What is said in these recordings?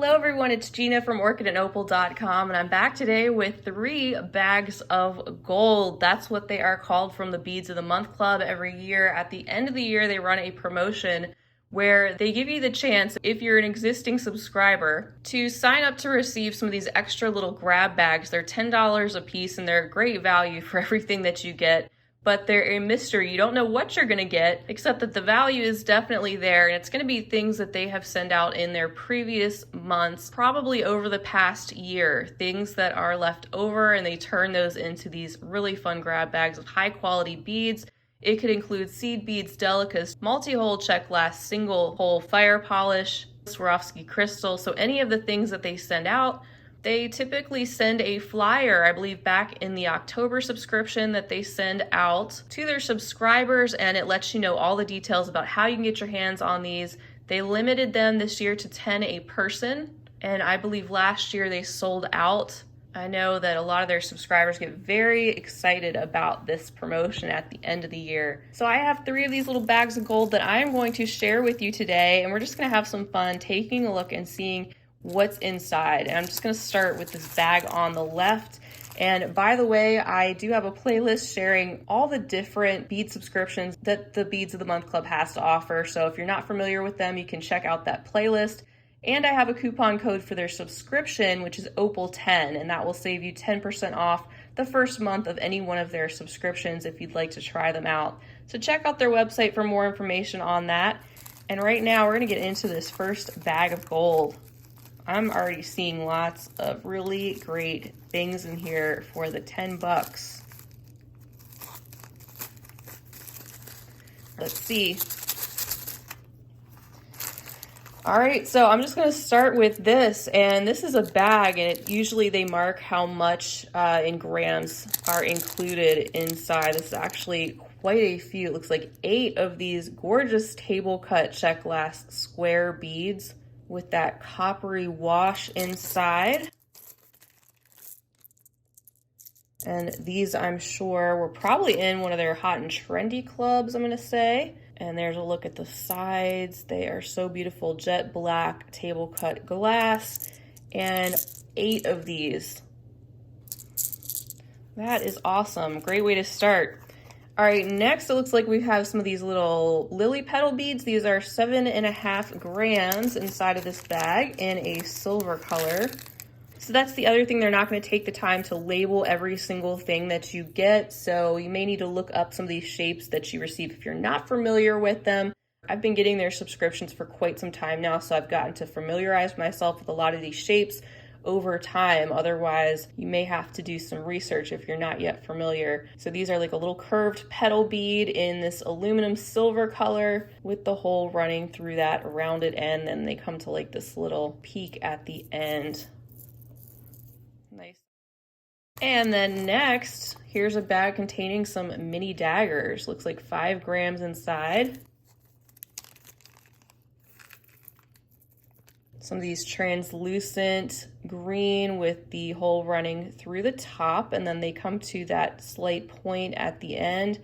Hello everyone, it's Gina from Orchid and Opal.com, and I'm back today with 3 bags of gold. That's what they are called from the Beads of the Month Club. Every year at the end of the year they run a promotion where they give you the chance, if you're an existing subscriber, to sign up to receive some of these extra little grab bags. They're $10 a piece and they're great value for everything that you get. But they're a mystery. You don't know what you're gonna get, except that the value is definitely there, and it's gonna be things that they have sent out in their previous months, probably over the past year, things that are left over, and they turn those into these really fun grab bags of high quality beads. It could include seed beads, delicas, multi-hole check glass, single hole fire polish, Swarovski crystal. So any of the things that they send out, they typically send a flyer, I believe back in the October subscription, that they send out to their subscribers, and it lets you know all the details about how you can get your hands on these. They limited them this year to 10 a person, and I believe last year they sold out. I know that a lot of their subscribers get very excited about this promotion at the end of the year. So I have 3 of these little bags of gold that I am going to share with you today, and we're just gonna have some fun taking a look and seeing what's inside. And I'm just going to start with this bag on the left. And by the way, I do have a playlist sharing all the different bead subscriptions that the Beads of the Month Club has to offer. So if you're not familiar with them, you can check out that playlist. And I have a coupon code for their subscription, which is Opal10, and that will save you 10% off the first month of any one of their subscriptions if you'd like to try them out. So check out their website for more information on that. And right now we're going to get into this first bag of gold. I'm already seeing lots of really great things in here for the 10 bucks. Let's see. All right, so I'm just gonna start with this, and this is a bag, and usually they mark how much in grams are included inside. This is actually quite a few. It looks like 8 of these gorgeous table cut check glass square beads with that coppery wash inside. And these, I'm sure, were probably in one of their hot and trendy clubs, I'm gonna say. And there's a look at the sides. They are so beautiful, jet black table cut glass, and 8 of these. That is awesome, great way to start. All right, next it looks like we have some of these little lily petal beads. These are 7.5 grams inside of this bag in a silver color. So that's the other thing, they're not gonna take the time to label every single thing that you get. So you may need to look up some of these shapes that you receive if you're not familiar with them. I've been getting their subscriptions for quite some time now, so I've gotten to familiarize myself with a lot of these shapes over time. Otherwise, you may have to do some research if you're not yet familiar. So these are like a little curved petal bead in this aluminum silver color with the hole running through that rounded end, and they come to like this little peak at the end. Nice. And then next, here's a bag containing some mini daggers. Looks like 5 grams inside. Some of these translucent green with the hole running through the top, and then they come to that slight point at the end,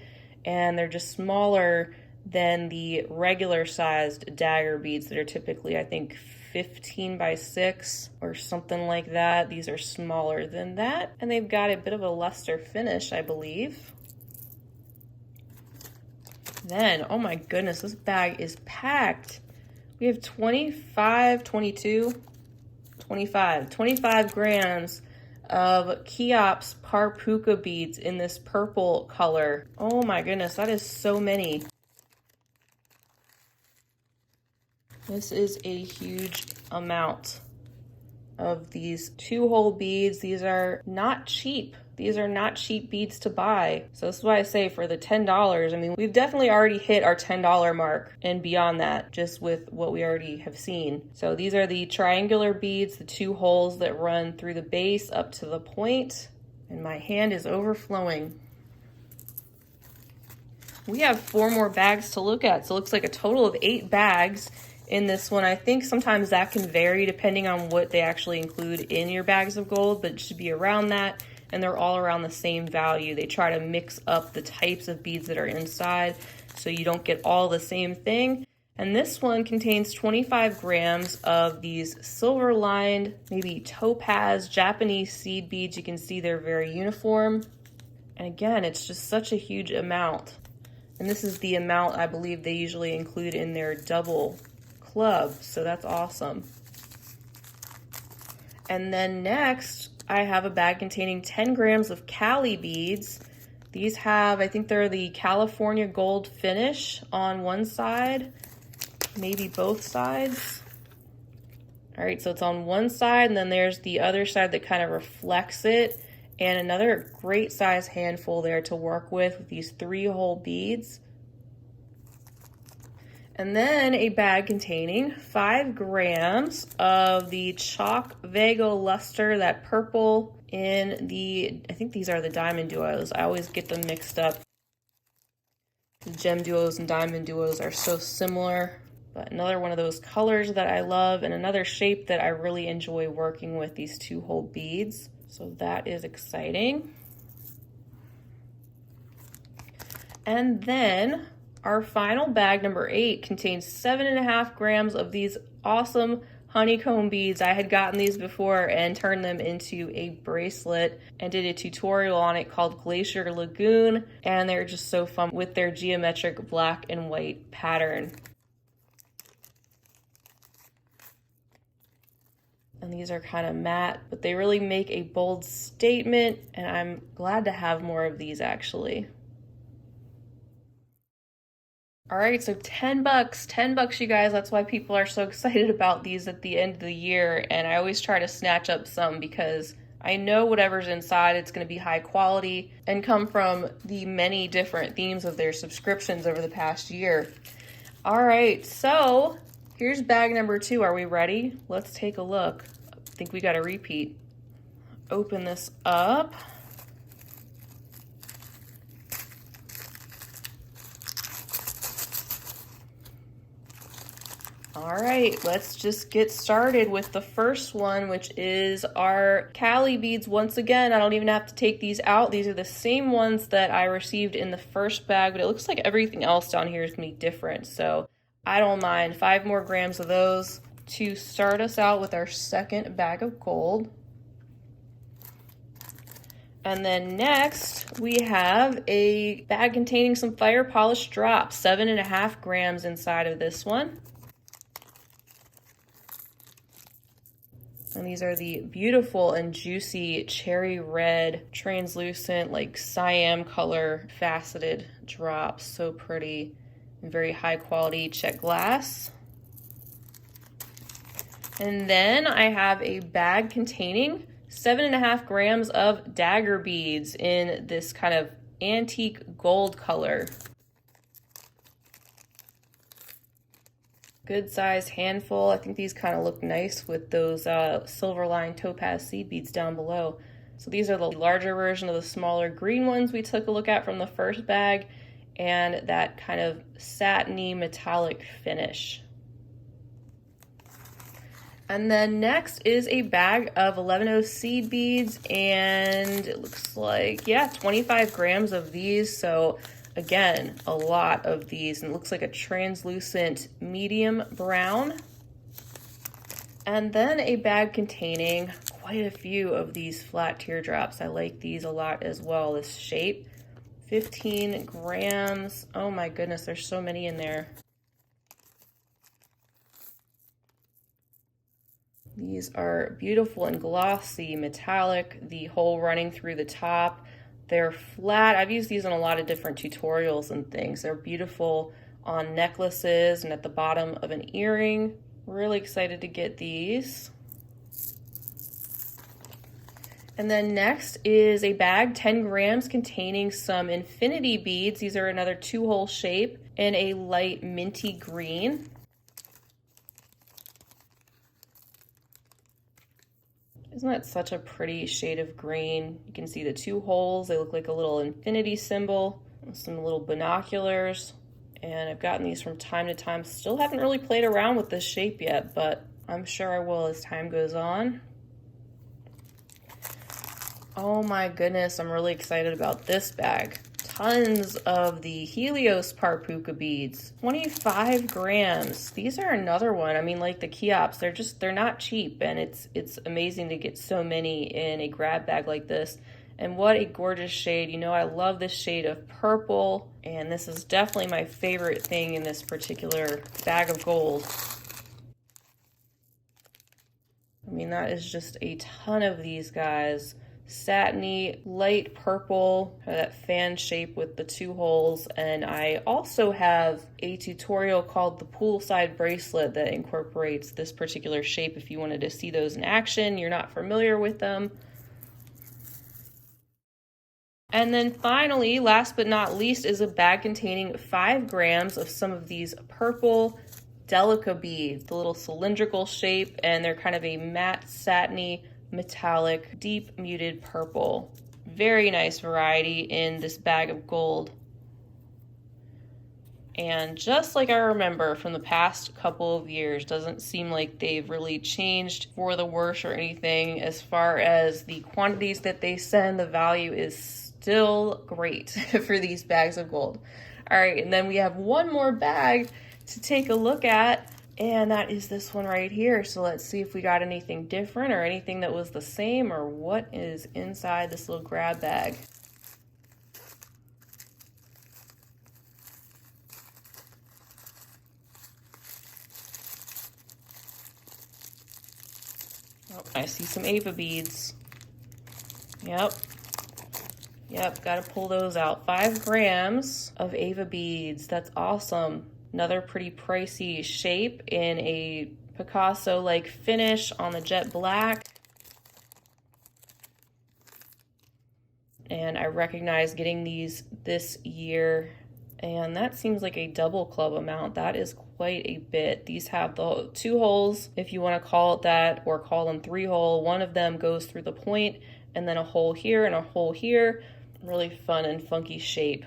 and they're just smaller than the regular sized dagger beads that are typically, I think, 15 by 6 or something like that. These are smaller than that, and they've got a bit of a luster finish, I believe. Then, oh my goodness, this bag is packed. We have 25 grams of Cheops Parpuka beads in this purple color. Oh my goodness, that is so many. This is a huge amount of these 2-hole beads. These are not cheap. These are not cheap beads to buy. So this is why I say for the $10, I mean, we've definitely already hit our $10 mark and beyond that, just with what we already have seen. So these are the triangular beads, the 2 holes that run through the base up to the point, and my hand is overflowing. We have 4 more bags to look at, so it looks like a total of 8 bags in this one. I think sometimes that can vary depending on what they actually include in your bags of gold, but it should be around that. And they're all around the same value. They try to mix up the types of beads that are inside so you don't get all the same thing. And this one contains 25 grams of these silver lined, maybe topaz Japanese seed beads. You can see they're very uniform. And again, it's just such a huge amount. And this is the amount I believe they usually include in their double club. So that's awesome. And then next, I have a bag containing 10 grams of Cali beads. These have, I think they're the California gold finish on one side, maybe both sides. All right, so it's on one side, and then there's the other side that kind of reflects it. And another great size handful there to work with these 3-hole beads. And then a bag containing 5 grams of the Chalk Vago Luster, that purple in the, I think these are the diamond duos. I always get them mixed up. The gem duos and diamond duos are so similar. But another one of those colors that I love, and another shape that I really enjoy working with, these 2-hole beads. So that is exciting. And then our final bag, number 8, contains 7.5 grams of these awesome honeycomb beads. I had gotten these before and turned them into a bracelet and did a tutorial on it called Glacier Lagoon. And they're just so fun with their geometric black and white pattern. And these are kind of matte, but they really make a bold statement, and I'm glad to have more of these actually. All right, so 10 bucks, 10 bucks, you guys. That's why people are so excited about these at the end of the year. And I always try to snatch up some because I know whatever's inside, it's going to be high quality and come from the many different themes of their subscriptions over the past year. All right, so here's bag number 2. Are we ready? Let's take a look. I think we got a repeat. Open this up. All right, let's just get started with the first one, which is our Cali beads. Once again, I don't even have to take these out. These are the same ones that I received in the first bag, but it looks like everything else down here is gonna be different. So I don't mind 5 more grams of those to start us out with our second bag of gold. And then next we have a bag containing some fire polish drops, 7.5 grams inside of this one. And these are the beautiful and juicy cherry red, translucent, like cyan color faceted drops. So pretty and very high quality check glass. And then I have a bag containing 7.5 grams of dagger beads in this kind of antique gold color. Good size handful. I think these kind of look nice with those silver lined topaz seed beads down below. So these are the larger version of the smaller green ones we took a look at from the first bag, and that kind of satiny metallic finish. And then next is a bag of 11O seed beads, and it looks like, yeah, 25 grams of these. So again, a lot of these, and it looks like a translucent medium brown. And then a bag containing quite a few of these flat teardrops. I like these a lot as well, this shape. 15 grams. Oh my goodness, there's so many in there. These are beautiful and glossy, metallic, the hole running through the top. They're flat. I've used these in a lot of different tutorials and things. They're beautiful on necklaces and at the bottom of an earring. Really excited to get these. And then next is a bag, 10 grams, containing some infinity beads. These are another 2-hole shape in a light minty green. Isn't that such a pretty shade of green? You can see the 2 holes. They look like a little infinity symbol, some little binoculars. And I've gotten these from time to time. Still haven't really played around with this shape yet, but I'm sure I will as time goes on. Oh my goodness, I'm really excited about this bag. tons of the Helios Parpuka beads, 25 grams. These are another one. I mean, like the Cheops, they're not cheap, and it's amazing to get so many in a grab bag like this. And what a gorgeous shade. You know, I love this shade of purple, and this is definitely my favorite thing in this particular bag of gold. I mean, that is just a ton of these guys. Satiny, light purple, that fan shape with the 2 holes. And I also have a tutorial called the poolside bracelet that incorporates this particular shape if you wanted to see those in action, you're not familiar with them. And then finally, last but not least, is a bag containing 5 grams of some of these purple Delica beads, the little cylindrical shape, and they're kind of a matte, satiny, metallic, deep muted purple. Very nice variety in this bag of gold. And just like I remember from the past couple of years, doesn't seem like they've really changed for the worse or anything as far as the quantities that they send. The value is still great for these bags of gold. All right, and then we have one more bag to take a look at, and that is this one right here. So let's see if we got anything different or anything that was the same or what is inside this little grab bag. Oh, I see some Ava beads. Yep, gotta pull those out. 5 grams of Ava beads, that's awesome. Another pretty pricey shape in a Picasso-like finish on the jet black. And I recognize getting these this year, and that seems like a double club amount. That is quite a bit. These have the 2 holes, if you want to call it that, or call them 3 hole. One of them goes through the point, and then a hole here and a hole here. Really fun and funky shape.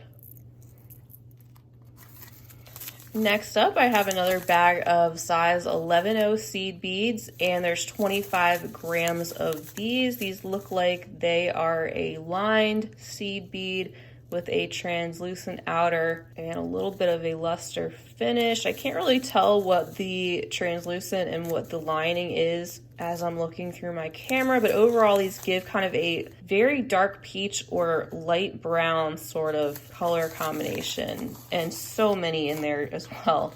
Next up, I have another bag of size 11-0 seed beads, and there's 25 grams of these. These look like they are a lined seed bead with a translucent outer and a little bit of a luster finish. I can't really tell what the translucent and what the lining is as I'm looking through my camera, but overall these give kind of a very dark peach or light brown sort of color combination, and so many in there as well.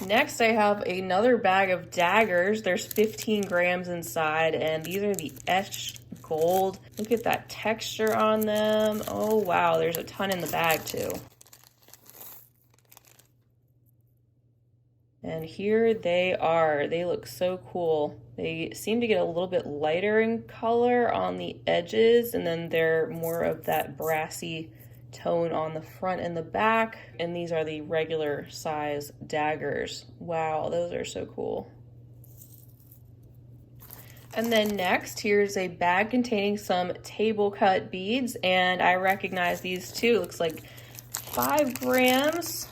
Next, I have another bag of daggers. There's 15 grams inside, and these are the etched gold. Look at that texture on them. Oh wow, there's a ton in the bag too. And here they are. They look so cool. They seem to get a little bit lighter in color on the edges, and then they're more of that brassy tone on the front and the back. And these are the regular size daggers. Wow, those are so cool. And then next, here's a bag containing some table cut beads, and I recognize these too. Looks like 5 grams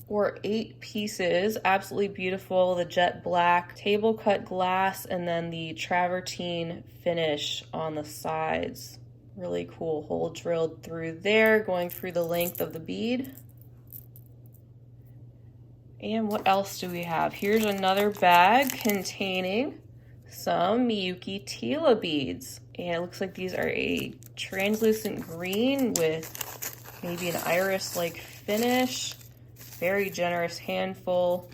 or 8 pieces. Absolutely beautiful. The jet black table cut glass, and then the travertine finish on the sides. Really cool hole drilled through there, going through the length of the bead. And what else do we have? Here's another bag containing some Miyuki Tila beads. And it looks like these are a translucent green with maybe an iris-like finish. Very generous handful.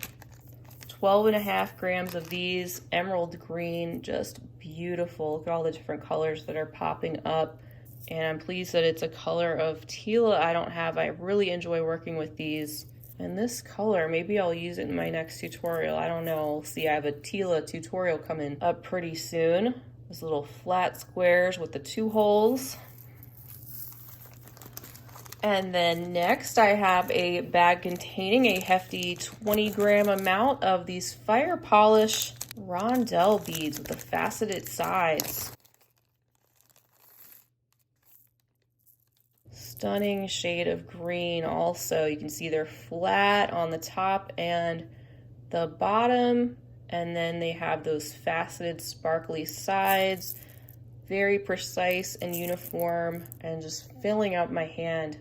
12.5 grams of these, emerald green, just beautiful. Look at all the different colors that are popping up. And I'm pleased that it's a color of Tila I don't have. I really enjoy working with these. And this color, maybe I'll use it in my next tutorial. I don't know. We'll see. I have a Tila tutorial coming up pretty soon. These little flat squares with the 2 holes. And then next I have a bag containing a hefty 20 gram amount of these fire polish rondelle beads with the faceted sides. Stunning shade of green also. You can see they're flat on the top and the bottom, and then they have those faceted sparkly sides. Very precise and uniform and just filling up my hand.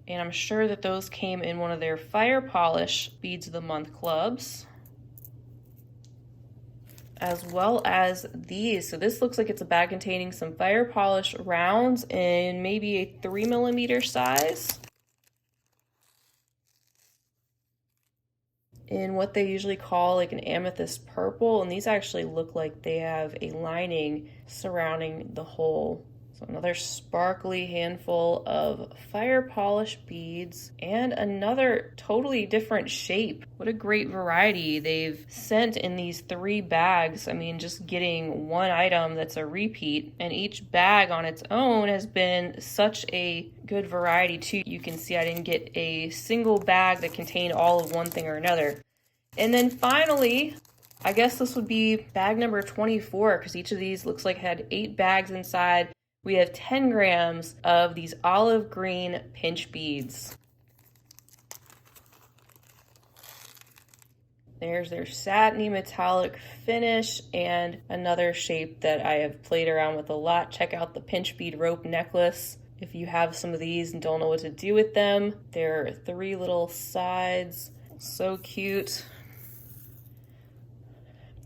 And I'm sure that those came in one of their Fire Polish Beads of the Month clubs, as well as these. So this looks like it's a bag containing some Fire Polish rounds in maybe a 3mm size, in what they usually call like an amethyst purple, and these actually look like they have a lining surrounding the hole. So another sparkly handful of Fire Polish beads and another totally different shape. What a great variety they've sent in these 3 bags. I mean, just getting one item that's a repeat, and each bag on its own has been such a good variety too. You can see I didn't get a single bag that contained all of one thing or another. And then finally, I guess this would be bag number 24, because each of these looks like it had 8 bags inside. We have 10 grams of these olive green pinch beads. There's their satiny metallic finish and another shape that I have played around with a lot. Check out the pinch bead rope necklace if you have some of these and don't know what to do with them. There are 3 little sides. So cute.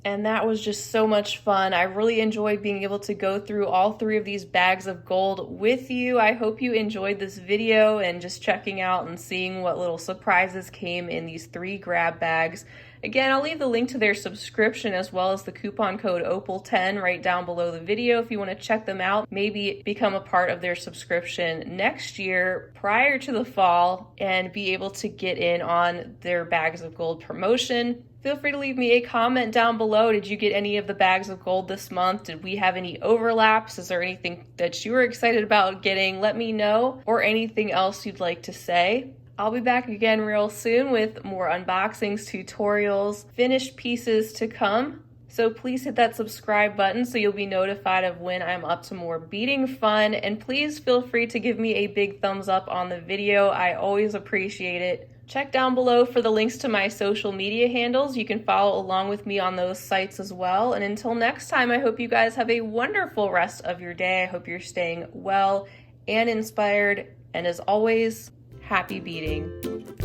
And that was just so much fun. I really enjoyed being able to go through all 3 of these bags of gold with you. I hope you enjoyed this video and just checking out and seeing what little surprises came in these 3 grab bags. Again, I'll leave the link to their subscription as well as the coupon code OPAL10 right down below the video if you want to check them out. Maybe become a part of their subscription next year prior to the fall and be able to get in on their bags of gold promotion. Feel free to leave me a comment down below. Did you get any of the bags of gold this month? Did we have any overlaps? Is there anything that you were excited about getting? Let me know, or anything else you'd like to say. I'll be back again real soon with more unboxings, tutorials, finished pieces to come. So please hit that subscribe button so you'll be notified of when I'm up to more beading fun. And please feel free to give me a big thumbs up on the video. I always appreciate it. Check down below for the links to my social media handles. You can follow along with me on those sites as well. And until next time, I hope you guys have a wonderful rest of your day. I hope you're staying well and inspired. And as always, happy beading.